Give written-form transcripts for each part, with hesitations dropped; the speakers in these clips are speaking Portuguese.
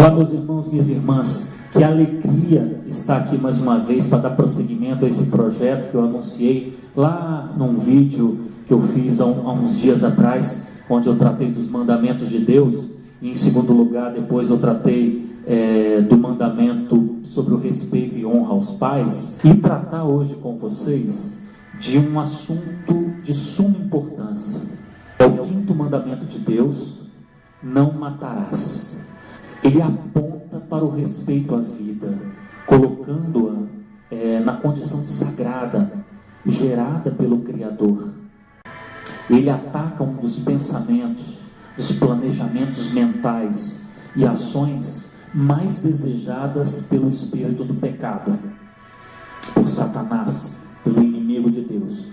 Olá, meus irmãos, minhas irmãs, que alegria estar aqui mais uma vez para dar prosseguimento a esse projeto que eu anunciei lá num vídeo que eu fiz há uns dias atrás, onde eu tratei dos mandamentos de Deus, e em segundo lugar, depois eu tratei do mandamento sobre o respeito e honra aos pais, e tratar hoje com vocês de um assunto de suma importância. É o 5º mandamento de Deus: não matarás. Ele aponta para o respeito à vida, colocando-a na condição de sagrada, gerada pelo Criador. Ele ataca um dos pensamentos, dos planejamentos mentais e ações mais desejadas pelo espírito do pecado, por Satanás, pelo inimigo de Deus.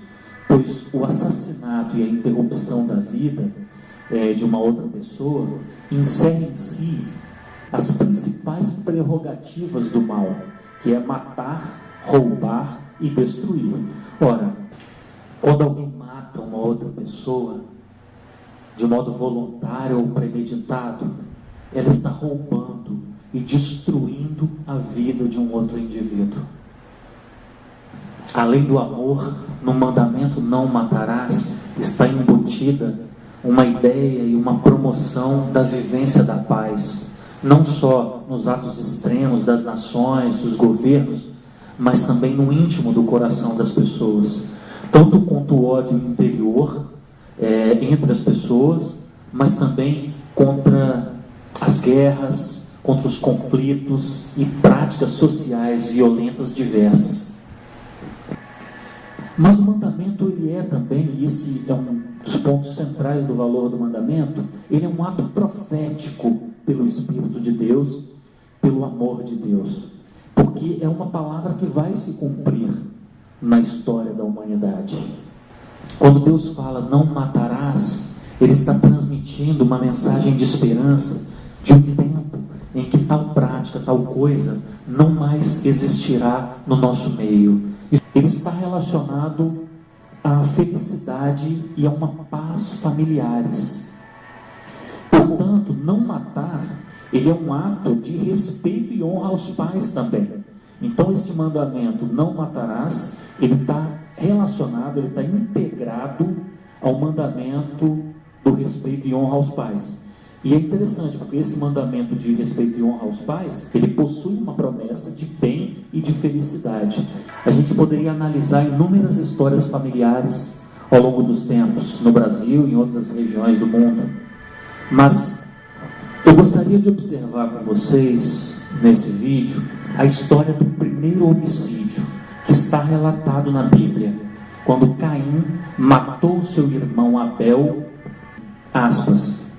Pois o assassinato e a interrupção da vida de uma outra pessoa encerra em si as principais prerrogativas do mal, que é matar, roubar e destruir. Ora, quando alguém mata uma outra pessoa de modo voluntário ou premeditado, ela está roubando e destruindo a vida de um outro indivíduo. Além do amor, no mandamento não matarás, está embutida uma ideia e uma promoção da vivência da paz, não só nos atos extremos das nações, dos governos, mas também no íntimo do coração das pessoas, tanto quanto o ódio interior entre as pessoas, mas também contra as guerras, contra os conflitos e práticas sociais violentas diversas. Mas o mandamento, ele é também, e esse é um dos pontos centrais do valor do mandamento, ele é um ato profético pelo Espírito de Deus, pelo amor de Deus, porque é uma palavra que vai se cumprir na história da humanidade. Quando Deus fala não matarás, Ele está transmitindo uma mensagem de esperança, de um tempo em que tal prática, tal coisa não mais existirá no nosso meio. Ele está relacionado à felicidade e a uma paz familiares. Portanto, não matar, ele é um ato de respeito e honra aos pais também. Então, este mandamento, não matarás, ele está relacionado, ele está integrado ao mandamento do respeito e honra aos pais. E é interessante, porque esse mandamento de respeito e honra aos pais, ele possui uma promessa de bem e de felicidade. A gente poderia analisar inúmeras histórias familiares ao longo dos tempos, no Brasil e em outras regiões do mundo. Mas eu gostaria de observar com vocês, nesse vídeo, a história do primeiro homicídio que está relatado na Bíblia, quando Caim matou seu irmão Abel, aspas,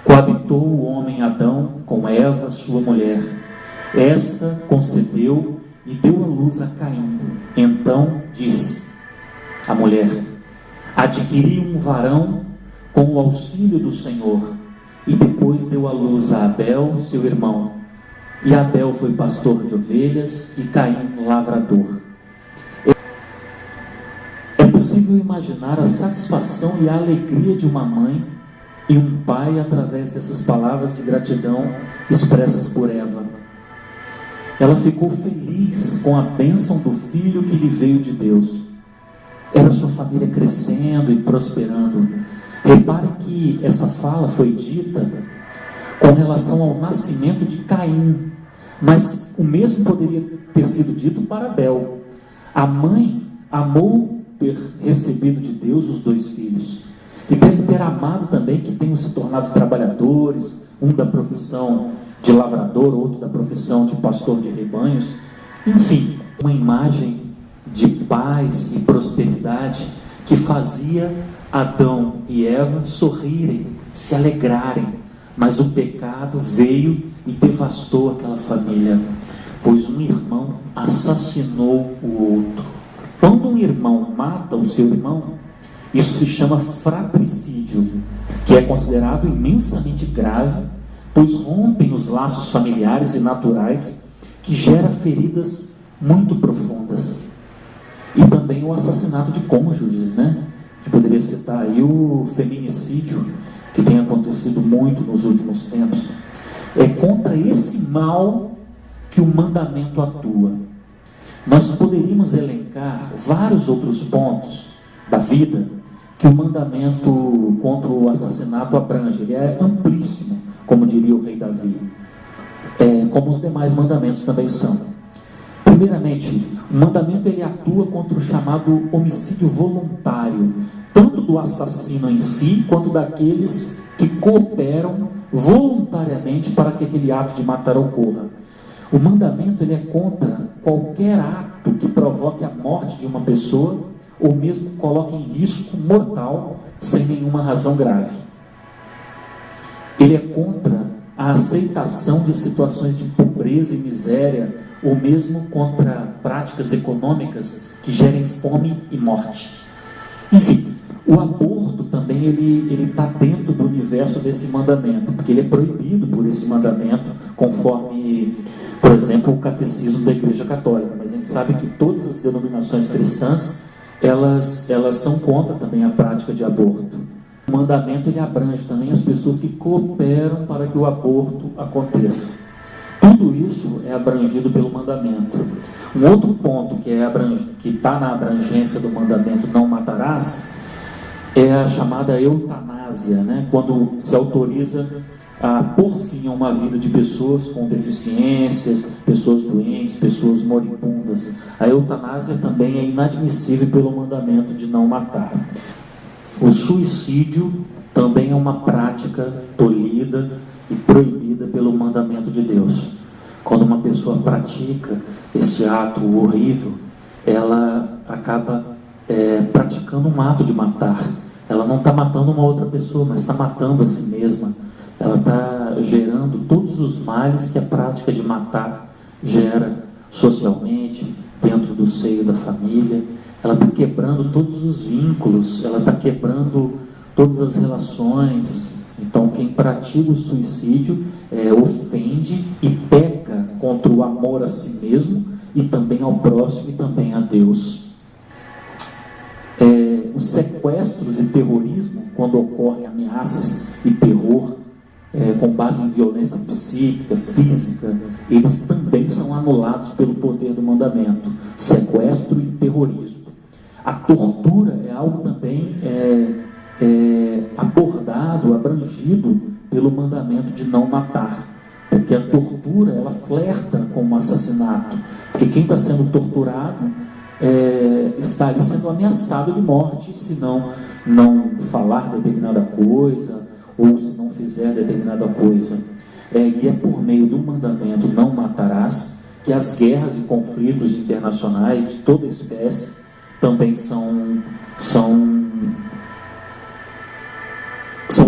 coabitou o homem Adão com Eva, sua mulher. Esta concebeu e deu à luz a Caim. Então disse a mulher: adquiri um varão com o auxílio do Senhor. E depois deu à luz a Abel, seu irmão. E Abel foi pastor de ovelhas e Caim lavrador. É possível imaginar a satisfação e a alegria de uma mãe e um pai através dessas palavras de gratidão expressas por Eva. Ela ficou feliz com a bênção do filho que lhe veio de Deus. Era sua família crescendo e prosperando. Repare que essa fala foi dita com relação ao nascimento de Caim, mas o mesmo poderia ter sido dito para Abel. A mãe amou ter recebido de Deus os 2 filhos, e deve ter amado também que tenham se tornado trabalhadores, um da profissão de lavrador, outro da profissão de pastor de rebanhos. Enfim, uma imagem de paz e prosperidade que fazia Adão e Eva sorrirem, se alegrarem. Mas o pecado veio e devastou aquela família, pois um irmão assassinou o outro. Quando um irmão mata o seu irmão, isso se chama fratricídio, que é considerado imensamente grave, pois rompem os laços familiares e naturais, que gera feridas muito profundas. E também o assassinato de cônjuges, né? A gente poderia citar aí o feminicídio, que tem acontecido muito nos últimos tempos. É contra esse mal que o mandamento atua. Nós poderíamos elencar vários outros pontos da vida que o mandamento contra o assassinato abrange. Ele é amplíssimo, como diria o rei Davi, como os demais mandamentos também são. Primeiramente, o mandamento ele atua contra o chamado homicídio voluntário, tanto do assassino em si, quanto daqueles que cooperam voluntariamente para que aquele ato de matar ocorra. O mandamento ele é contra qualquer ato que provoque a morte de uma pessoa, ou mesmo coloque em risco mortal, sem nenhuma razão grave. Ele é contra a aceitação de situações de pobreza e miséria, ou mesmo contra práticas econômicas que gerem fome e morte. Enfim, o aborto também ele está dentro do universo desse mandamento, porque ele é proibido por esse mandamento, conforme, por exemplo, o catecismo da Igreja Católica. Mas a gente sabe que todas as denominações cristãs, elas são contra também a prática de aborto. O mandamento ele abrange também as pessoas que cooperam para que o aborto aconteça. Tudo isso é abrangido pelo mandamento. Um outro ponto que está na abrangência do mandamento não matarás é a chamada eutanásia, né? Quando se autoriza a pôr fim a uma vida de pessoas com deficiências, pessoas doentes, pessoas moribundas. A eutanásia também é inadmissível pelo mandamento de não matar. O suicídio também é uma prática tolhida e proibida pelo mandamento de Deus. Quando uma pessoa pratica esse ato horrível, ela acaba praticando um ato de matar. Ela não está matando uma outra pessoa, mas está matando a si mesma. Ela está gerando todos os males que a prática de matar gera socialmente, dentro do seio da família. Ela está quebrando todos os vínculos, ela está quebrando todas as relações. Então, quem pratica o suicídio ofende e peca contra o amor a si mesmo e também ao próximo e também a Deus. Os sequestros e terrorismo, quando ocorrem ameaças e terror com base em violência psíquica, física, eles também são anulados pelo poder do mandamento. Sequestro e terrorismo. A tortura é algo também abordado, abrangido pelo mandamento de não matar, porque a tortura ela flerta com o assassinato, porque quem está sendo torturado está ali sendo ameaçado de morte se não falar determinada coisa ou se não fizer determinada coisa. E é por meio do mandamento não matarás que as guerras e conflitos internacionais de toda espécie também são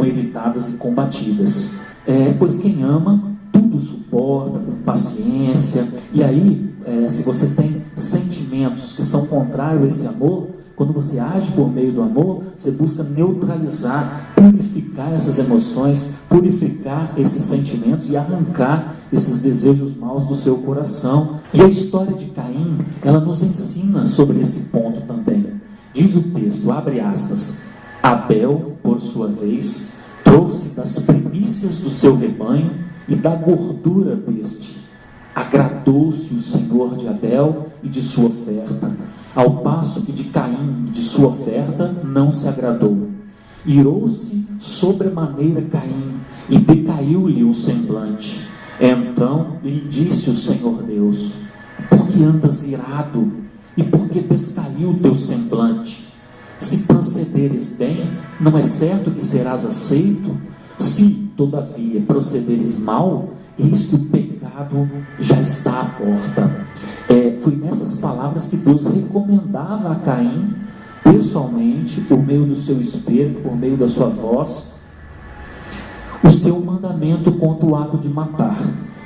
evitadas e combatidas. Pois quem ama, tudo suporta, com paciência. E aí, se você tem sentimentos que são contrários a esse amor, quando você age por meio do amor, você busca neutralizar, purificar essas emoções, purificar esses sentimentos e arrancar esses desejos maus do seu coração. E a história de Caim, ela nos ensina sobre esse ponto também. Diz o texto, abre aspas, Abel, por sua vez, trouxe das primícias do seu rebanho e da gordura deste. Agradou-se o Senhor de Abel e de sua oferta, ao passo que de Caim, de sua oferta, não se agradou. Irou-se sobremaneira Caim, e decaiu-lhe o semblante. Então lhe disse o Senhor Deus, por que andas irado, e por que descaiu o teu semblante? Se procederes bem, não é certo que serás aceito? Se, todavia, procederes mal, eis que o pecado já está à porta. Foi nessas palavras que Deus recomendava a Caim, pessoalmente, por meio do seu espírito, por meio da sua voz, o seu mandamento contra o ato de matar.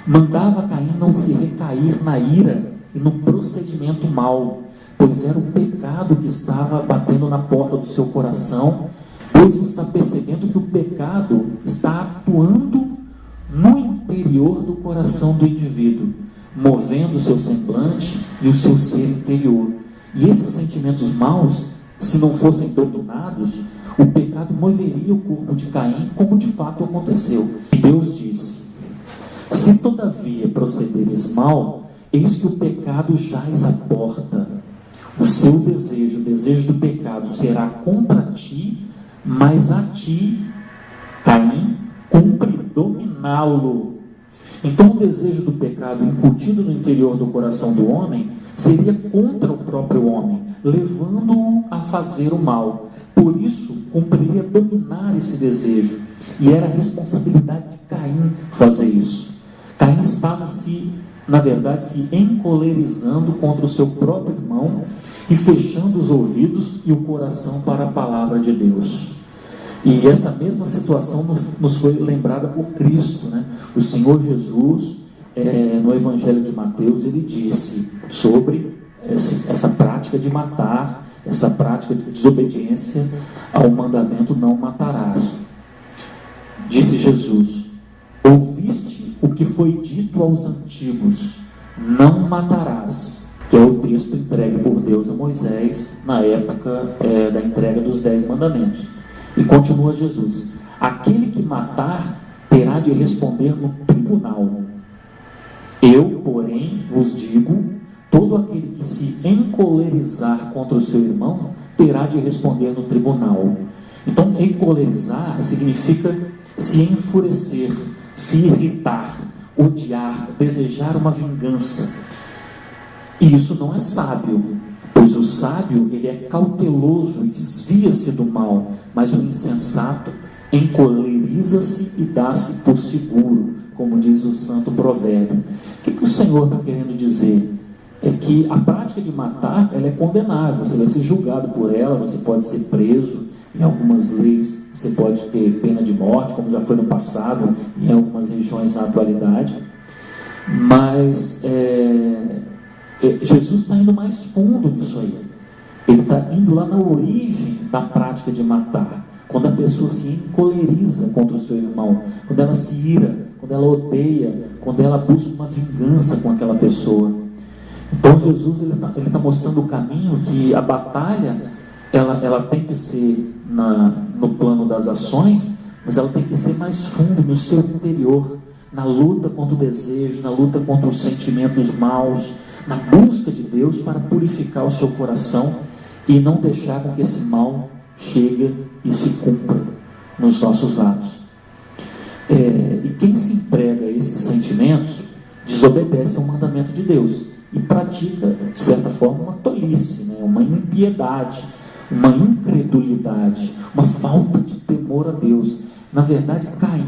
Mandava a Caim não se recair na ira e no procedimento mau, pois era o pecado que estava batendo na porta do seu coração. Deus está percebendo que o pecado está atuando no interior do coração do indivíduo, movendo o seu semblante e o seu ser interior. E esses sentimentos maus, se não fossem dominados, o pecado moveria o corpo de Caim, como de fato aconteceu. E Deus disse, Se todavia procederes mal, eis que o pecado jaz à porta. O seu desejo, o desejo do pecado, será contra ti, mas a ti, Caim, cumpre dominá-lo. Então o desejo do pecado incutido no interior do coração do homem seria contra o próprio homem, levando-o a fazer o mal. Por isso, cumpriria dominar esse desejo. E era a responsabilidade de Caim fazer isso. Caim estava na verdade, se encolerizando contra o seu próprio irmão e fechando os ouvidos e o coração para a palavra de Deus. E essa mesma situação nos foi lembrada por Cristo, né? O Senhor Jesus, no Evangelho de Mateus, ele disse sobre essa prática de matar, essa prática de desobediência ao mandamento não matarás. Disse Jesus: ouviste o que foi dito aos antigos, não matarás, que é o texto entregue por Deus a Moisés na época da entrega dos 10 mandamentos. E continua Jesus: aquele que matar terá de responder no tribunal. Eu, porém, vos digo, todo aquele que se encolerizar contra o seu irmão terá de responder no tribunal. Então, encolerizar significa se enfurecer, se irritar, odiar, desejar uma vingança. E isso não é sábio, pois o sábio, ele é cauteloso e desvia-se do mal, mas o insensato encoleriza-se e dá-se por seguro, como diz o santo provérbio. O que o Senhor está querendo dizer? É que a prática de matar, ela é condenável, você vai ser julgado por ela, você pode ser preso, em algumas leis você pode ter pena de morte, como já foi no passado, em algumas regiões na atualidade. Mas Jesus está indo mais fundo nisso aí. Ele está indo lá na origem da prática de matar. Quando a pessoa se encoleriza contra o seu irmão, quando ela se ira, quando ela odeia, quando ela busca uma vingança com aquela pessoa. Então Jesus ele tá mostrando o caminho, que a batalha ela tem que ser no plano das ações, mas ela tem que ser mais fundo no seu interior, na luta contra o desejo, na luta contra os sentimentos maus, na busca de Deus para purificar o seu coração e não deixar com que esse mal chegue e se cumpra nos nossos atos. E quem se entrega a esses sentimentos desobedece ao mandamento de Deus e pratica, de certa forma, uma tolice, né? Uma impiedade, uma incredulidade, uma falta de temor a Deus. Na verdade, Caim,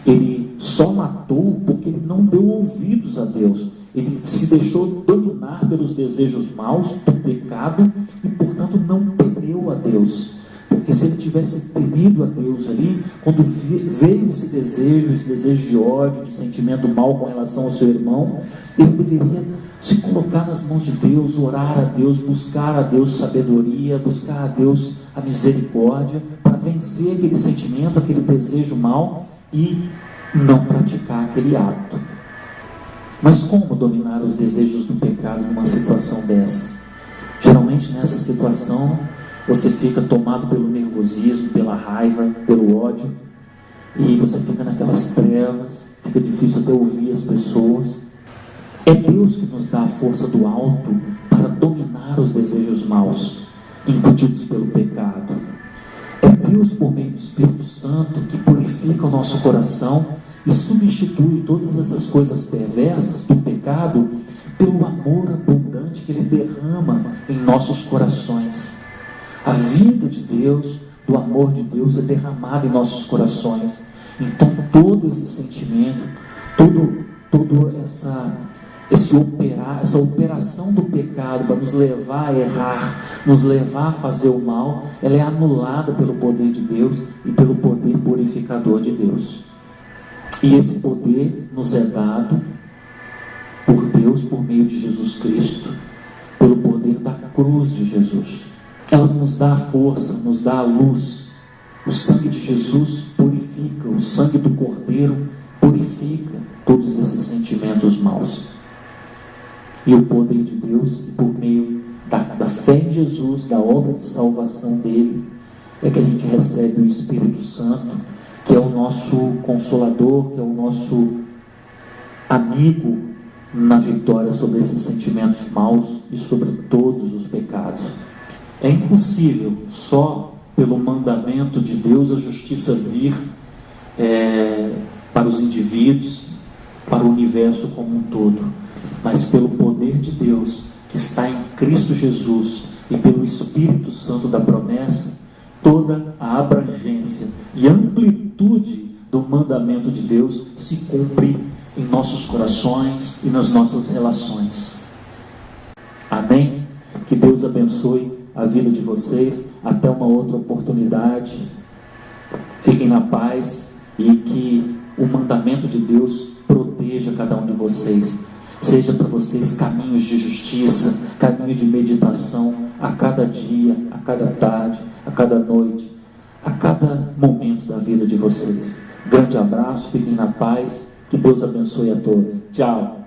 ele só matou porque ele não deu ouvidos a Deus. Ele se deixou dominar pelos desejos maus, do pecado, e portanto não temeu a Deus. Porque se ele tivesse temido a Deus ali, quando veio esse desejo de ódio, de sentimento mal com relação ao seu irmão, ele deveria se colocar nas mãos de Deus, orar a Deus, buscar a Deus sabedoria, buscar a Deus a misericórdia, para vencer aquele sentimento, aquele desejo mal e não praticar aquele ato. Mas como dominar os desejos do pecado numa situação dessas? Geralmente nessa situação você fica tomado pelo nervosismo, pela raiva, pelo ódio, e você fica naquelas trevas, fica difícil até ouvir as pessoas. É Deus que nos dá a força do alto para dominar os desejos maus, incutidos pelo pecado. É Deus, por meio do Espírito Santo, que purifica o nosso coração e substitui todas essas coisas perversas do pecado pelo amor abundante que Ele derrama em nossos corações. A vida de Deus, do amor de Deus é derramada em nossos corações. Então todo esse sentimento, toda essa operação do pecado para nos levar a errar, nos levar a fazer o mal, ela é anulada pelo poder de Deus e pelo poder purificador de Deus. E esse poder nos é dado por Deus, por meio de Jesus Cristo, pelo poder da cruz de Jesus. Ela nos dá a força, nos dá a luz. O sangue de Jesus purifica, o sangue do Cordeiro purifica todos esses sentimentos maus. E o poder de Deus, por meio da fé em Jesus, da obra de salvação dele, é que a gente recebe o Espírito Santo, que é o nosso consolador, que é o nosso amigo na vitória sobre esses sentimentos maus e sobre todos os pecados. É impossível só pelo mandamento de Deus a justiça vir para os indivíduos, para o universo como um todo, mas pelo poder de Deus que está em Cristo Jesus e pelo Espírito Santo da promessa, toda a abrangência e amplitude do mandamento de Deus se cumpre em nossos corações e nas nossas relações. Amém? Que Deus abençoe a vida de vocês. Até uma outra oportunidade. Fiquem na paz e que o mandamento de Deus proteja cada um de vocês. Seja para vocês caminhos de justiça, caminho de meditação a cada dia, a cada tarde, a cada noite, a cada momento da vida de vocês. Grande abraço, fiquem na paz. Que Deus abençoe a todos. Tchau.